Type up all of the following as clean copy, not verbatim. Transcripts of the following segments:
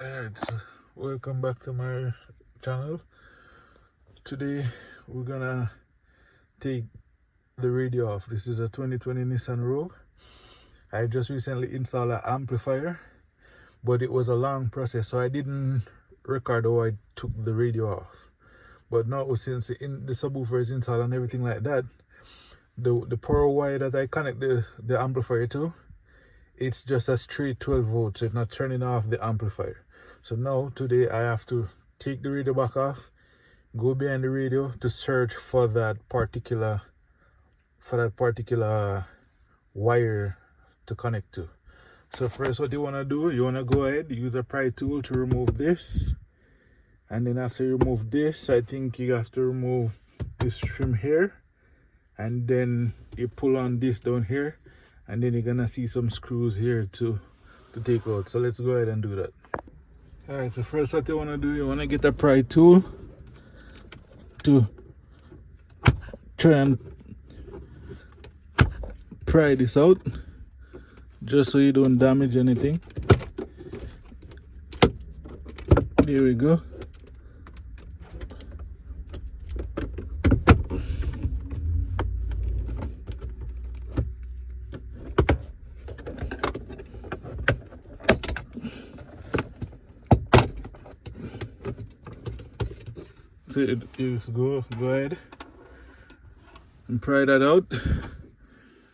Alright, so welcome back to my channel. Today we're gonna take the radio off. This is a 2020 Nissan Rogue. I just recently installed an amplifier, but it was a long process, so I didn't record how I took the radio off. But now, since the subwoofer is installed and everything like that, the power wire that I connect the amplifier to, it's just a straight 12 volts, so it's not turning off the amplifier. So now today I have to take the radio back off, go behind the radio to search for that particular wire to connect to. So first, what you want to do, you want to go ahead, use a pry tool to remove this, and then after you remove this, I think you have to remove this trim here, and then you pull on this down here, and then you're gonna see some screws here to take out. So let's go ahead and do that. Alright, so first what you want to do, you want to get a pry tool to try and pry this out, just so you don't damage anything. There we go. So you just go ahead and pry that out.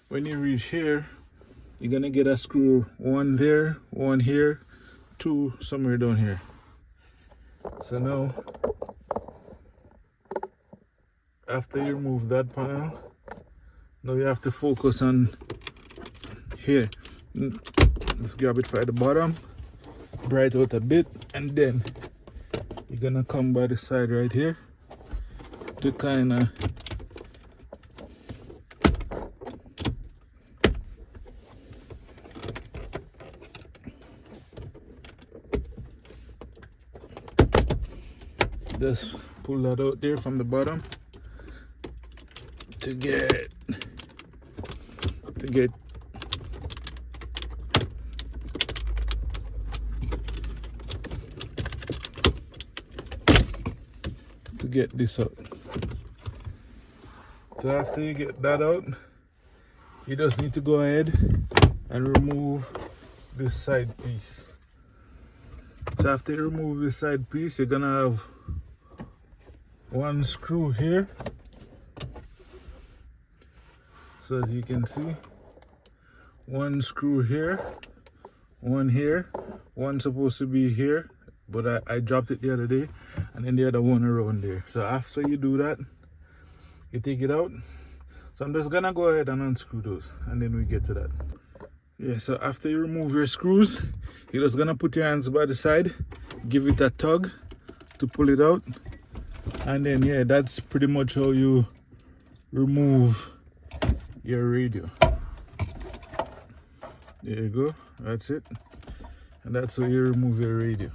When you reach here, you're gonna get a screw, one there, one here, two somewhere down here. So now, after you remove that panel, now you have to focus on here. Let's grab it by the bottom, bright out a bit, and then you're gonna come by the side right here to kind of just pull that out there from the bottom to get this out. So after you get that out, you just need to go ahead and remove this side piece. So after you remove this side piece, you're gonna have one screw here. So as you can see, one screw here, one here, one supposed to be here, but I dropped it the other day, and then the other one around there. So after you do that, you take it out. So I'm just gonna go ahead and unscrew those, and then we get to that. Yeah, so after you remove your screws, you're just gonna put your hands by the side, give it a tug to pull it out, and then yeah, that's pretty much how you remove your radio. There you go, that's it. And that's how you remove your radio.